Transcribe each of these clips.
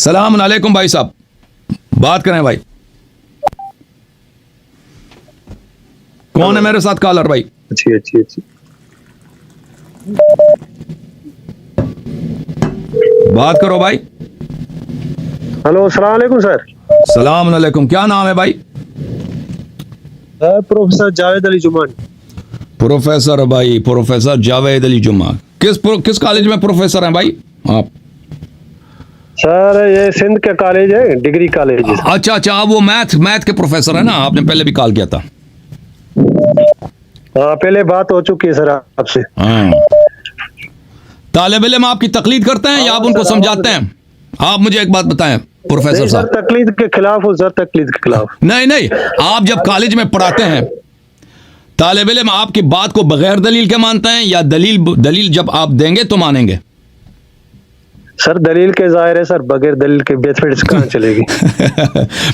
सलाम अलैकुम भाई साहब, बात करें भाई। कौन है मेरे साथ कॉलर भाई? अच्छी। बात करो भाई। हेलो, अस्सलाम वालेकुम सर। सलाम अलैकुम, क्या नाम है भाई? प्रोफेसर जावेद अली जुमान। प्रोफेसर भाई, प्रोफेसर जावेद अली जुमा। किस कॉलेज में प्रोफेसर हैं भाई आप? सर ये सिंध के कॉलेज है, डिग्री कॉलेज है। अच्छा आप वो मैथ के प्रोफेसर है ना? आपने पहले भी कॉल किया था। हाँ, पहले बात हो चुकी है सर आपसे। हाँ, तालिब इल्म आपकी तकलीद करते हैं या आप उनको समझाते हैं? आप मुझे एक बात बताएं प्रोफेसर साहब। तकलीद के खिलाफ हूँ सर, तकलीद के खिलाफ। नहीं, आप जब कॉलेज में पढ़ाते हैं, तालिब इल्म आपकी बात को बगैर दलील के मानते हैं या दलील जब आप देंगे तो मानेंगे? सर दलील के जाहिर है सर, बगैर दलील के बेनिफिट्स कहाँ चलेगी?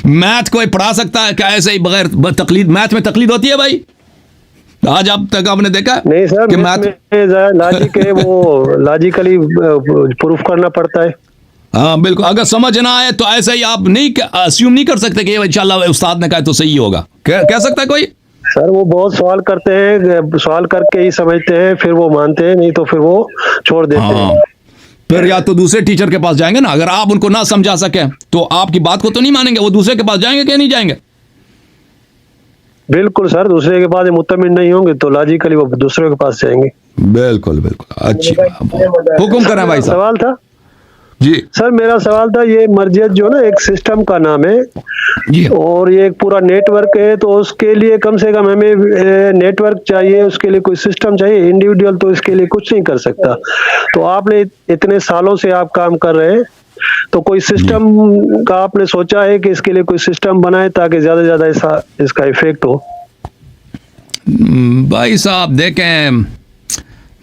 मैथ कोई पढ़ा सकता है क्या ऐसे ही बगैर तकलीद? मैथ में तकलीद होती है भाई? आज अब तक आपने देखा? नहीं सर, कि मैथ में लॉजिक है, वो लॉजिकली प्रूफ करना पड़ता है। हाँ बिल्कुल, अगर समझ ना आए तो ऐसे ही आप नहीं अस्यूम नहीं कर सकते कि इंशाल्लाह उस्ताद ने कहा तो सही होगा। कह सकता है कोई? सर वो बहुत सवाल करते हैं, सवाल करके ही समझते हैं, फिर वो मानते हैं, नहीं तो फिर वो छोड़ देते हैं। फिर या तो दूसरे टीचर के पास जाएंगे ना। अगर आप उनको ना समझा सके तो आपकी बात को तो नहीं मानेंगे, वो दूसरे के पास जाएंगे क्या नहीं जाएंगे? बिल्कुल सर, दूसरे के पास मुतमिन नहीं होंगे तो लॉजिकली वो दूसरे के पास जाएंगे। बिल्कुल अच्छी हुक्म करें भाई साहब। सवाल था जी सर, मेरा सवाल था, ये मर्जियत जो ना एक सिस्टम का नाम है जी, और ये एक पूरा नेटवर्क है, तो उसके लिए कम से कम हमें नेटवर्क चाहिए, उसके लिए कोई सिस्टम चाहिए। इंडिविजुअल तो इसके लिए कुछ नहीं कर सकता। तो आपने इतने सालों से आप काम कर रहे हैं, तो कोई सिस्टम का आपने सोचा है कि इसके लिए कोई सिस्टम बनाए ताकि ज्यादा से ज्यादा इसका इफेक्ट हो? भाई साहब देखें,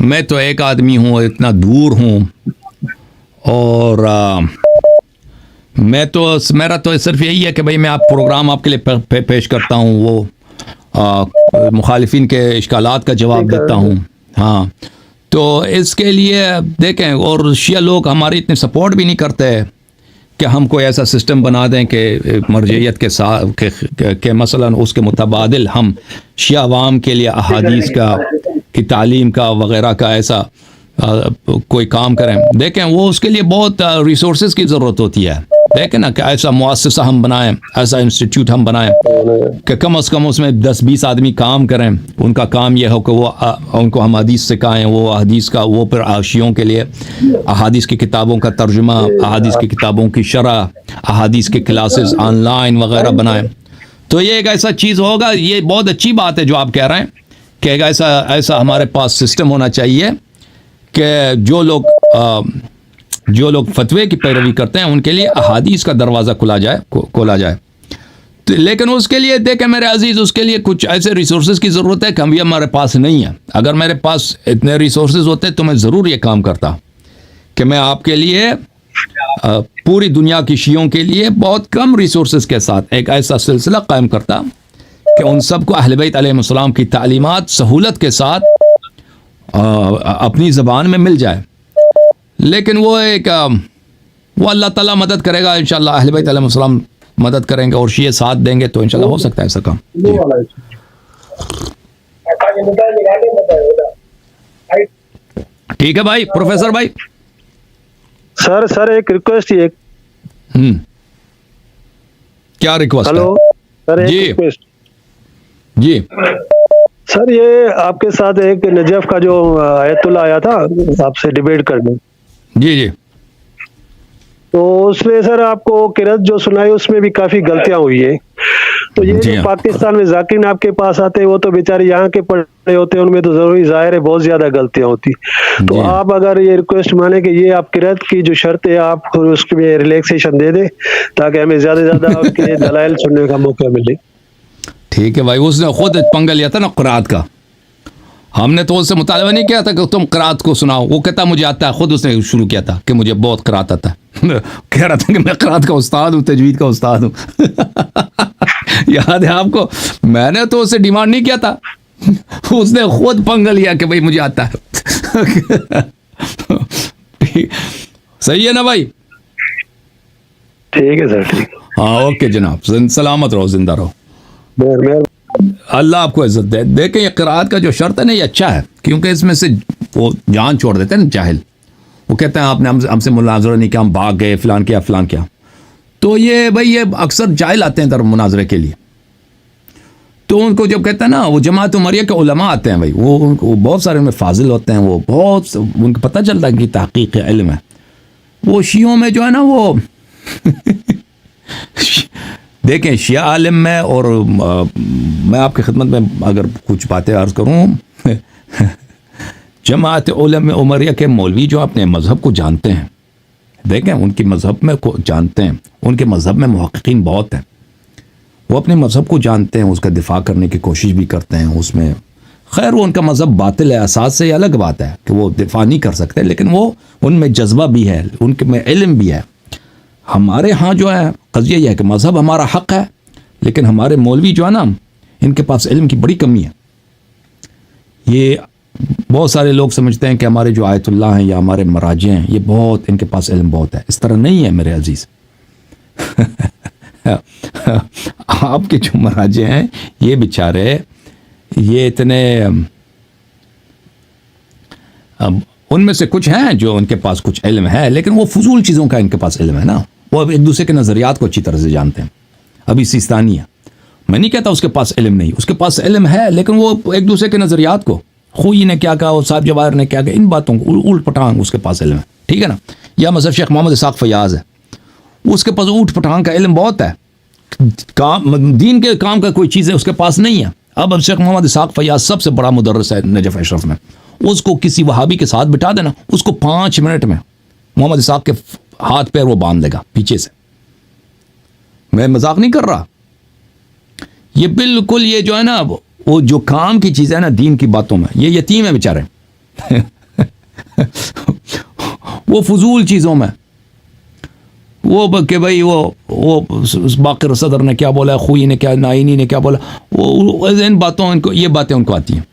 मैं तो एक आदमी हूँ, इतना दूर हूँ, और मेरा तो सिर्फ यही है कि भाई मैं आप प्रोग्राम आपके लिए पेश करता हूँ, वो मुखालिफिन के इश्कालात का जवाब देता हूँ। हाँ, तो इसके लिए देखें, और शिया लोग हमारी इतने सपोर्ट भी नहीं करते कि हम कोई ऐसा सिस्टम बना दें कि मर्जियत के साथ के मसलन उसके मुतबादिल हम शिया अवाम के लिए अहादीस का की तालीम का वगैरह का ऐसा कोई काम करें। देखें वो उसके लिए बहुत रिसोर्सेज की ज़रूरत होती है। देखें ना कि ऐसा मुअस्ससा हम बनाएं, ऐसा इंस्टीट्यूट हम बनाएं कि कम से कम उसमें 10-20 आदमी काम करें। उनका काम यह हो कि वो उनको हम हदीस सिखाएं, वो हदीस का वो फिर आशियों के लिए अहादीस की किताबों का तर्जुमा, अहादीस की किताबों की शरह, अहादीस के क्लासेस ऑनलाइन वगैरह बनाएं। तो ये एक ऐसा चीज़ होगा। ये बहुत अच्छी बात है जो आप कह रहे हैं कि एक ऐसा हमारे पास सिस्टम होना चाहिए कि जो लोग फतवे की पैरवी करते हैं उनके लिए अहादीस का दरवाज़ा खोला जाए। तो लेकिन उसके लिए देखें मेरे अजीज़, उसके लिए कुछ ऐसे रिसोर्सेज की ज़रूरत है कि हम ये हमारे पास नहीं है। अगर मेरे पास इतने रिसोर्सेज होते तो मैं ज़रूर ये काम करता कि मैं आपके लिए पूरी दुनिया की शियों के लिए बहुत कम रिसोर्सेज के साथ एक ऐसा सिलसिला कायम करता कि उन सबको अहले बैत अलैहिस्सलाम की तालीमात सहूलत के साथ अपनी ज़बान में मिल जाए। लेकिन वो अल्लाह ताला मदद करेगा इंशाल्लाह, अहले बैत अलैहिस्सलाम मदद करेंगे और शिये साथ देंगे तो इंशाल्लाह हो सकता है ऐसा काम। ठीक है भाई, प्रोफेसर भाई। सर एक रिक्वेस्ट ही क्या रिक्वेस्ट? हेलो सर, एक रिक्वेस्ट जी सर, ये आपके साथ एक नजफ का जो आयतुल्लाह आया था आपसे डिबेट करने। जी तो उसमें सर आपको किरत जो सुनाई उसमें भी काफी गलतियां हुई है। तो ये जो पाकिस्तान में जाकिर आपके पास आते हैं वो तो बेचारे यहाँ के पढ़े होते हैं, उनमें तो जरूरी जाहिर है बहुत ज्यादा गलतियां होती। तो आप अगर ये रिक्वेस्ट माने कि ये आप किरत की जो शर्त है आप उसमें रिलैक्सेशन दे दे ताकि हमें ज्यादा से ज्यादा उसके दलाइल सुनने का मौका मिले। ठीक है भाई, उसने खुद पंगा लिया था ना क़ुरात का। हमने तो उससे मुतालबा नहीं किया था कि तुम क़ुरात को सुनाओ, वो कहता मुझे आता है। खुद उसने शुरू किया था कि मुझे बहुत क़ुरात आता है। कह रहा था कि मैं क़ुरात का उस्ताद हूँ, तजवीद का उस्ताद हूँ। याद है आपको? मैंने तो उससे डिमांड नहीं किया था, उसने खुद पंगा लिया कि भाई मुझे आता है। सही है ना भाई? ठीक है सर, ठीक है। हाँ ओके जनाब, सलामत रहो, जिंदा रहो। मेहर अल्लाह आपको इज्जत दे। देखें, ये क़िराअत का जो शर्त है ना, ये अच्छा है, क्योंकि इसमें से वो जान छोड़ देते हैं ना जाहिल। वो कहते हैं आपने हमसे मुनाजरा नहीं किया, हम भाग गए, फ़लान किया फ़लान किया। तो ये भाई, ये अक्सर जाहिल आते हैं तरफ मुनाजरे के लिए। तो उनको जब कहते हैं ना, वो जमात उमरिया के उलमा आते हैं भाई, वो बहुत सारे उनमें फाजिल होते हैं, वो बहुत उनको पता चलता है कि तहकीक इल्म है। वो शियों में जो है ना वो देखें, शिया आलिम में, और मैं आपकी खिदमत में अगर कुछ बातें अर्ज़ करूँ, जमात उलमा उमरिया के मौलवी जो अपने मज़हब को जानते हैं, देखें उनकी मज़हब में को जानते हैं, उनके मज़हब में मुहक्किकीन बहुत हैं, वो अपने मज़हब को जानते हैं, उसका दिफा करने की कोशिश भी करते हैं उसमें। खैर वो उनका मज़हब बातिल है असास से, अलग बात है कि वो दिफा नहीं कर सकते, लेकिन वो उनमें जज्बा भी है, उनके में इल्म भी है। हमारे यहाँ जो है क़ज़िया यह है कि मज़हब हमारा हक़ है, लेकिन हमारे मौलवी जो है ना, इनके पास इल्म की बड़ी कमी है। ये बहुत सारे लोग समझते हैं कि हमारे जो आयतुल्लाह हैं या हमारे मराजे हैं, ये बहुत, इनके पास इल्म बहुत है। इस तरह नहीं है मेरे अजीज़। आपके जो मराजे हैं ये बेचारे, ये इतने, अब उनमें से कुछ हैं जो उनके पास कुछ इल्म है, लेकिन वो फजूल चीज़ों का इनके पास इल्म है ना। वो अब एक दूसरे के नज़रियात को अच्छी तरह से जानते हैं। अभी सिस्तानी है, मैं नहीं कहता उसके पास इल्म नहीं, उसके पास इल्म है, लेकिन वो एक दूसरे के नज़रियात को, खुई ने क्या कहा और साहब जवाहर ने क्या कहा, इन बातों को उल्ट पटांग उसके पास इल्म है, ठीक है ना। या मतलब शेख मोहम्मद इसाक फयाज़ है, उसके पास ऊट पटांग का इल्म बहुत है, काम दीन के काम का कोई चीज़ है उसके पास नहीं है। अब शेख मोहम्मद इसाक फयाज़ सबसे बड़ा मुदर्रिस है नजफ़ अशरफ में, उसको किसी वहाबी के साथ बिठा देना, उसको 5 मिनट में मोहम्मद इसाक के हाथ पैर वो बांध लेगा पीछे से। मैं मजाक नहीं कर रहा, ये बिल्कुल, ये जो है ना, वो जो काम की चीज़ है ना दीन की बातों में, ये यतीम है बेचारे। वो फजूल चीज़ों में, वो कि भाई वो बाक़िर सदर ने क्या बोला, खुई ने क्या, नाइनी ने क्या बोला, वो इन बातों, इनको ये बातें उनको आती हैं।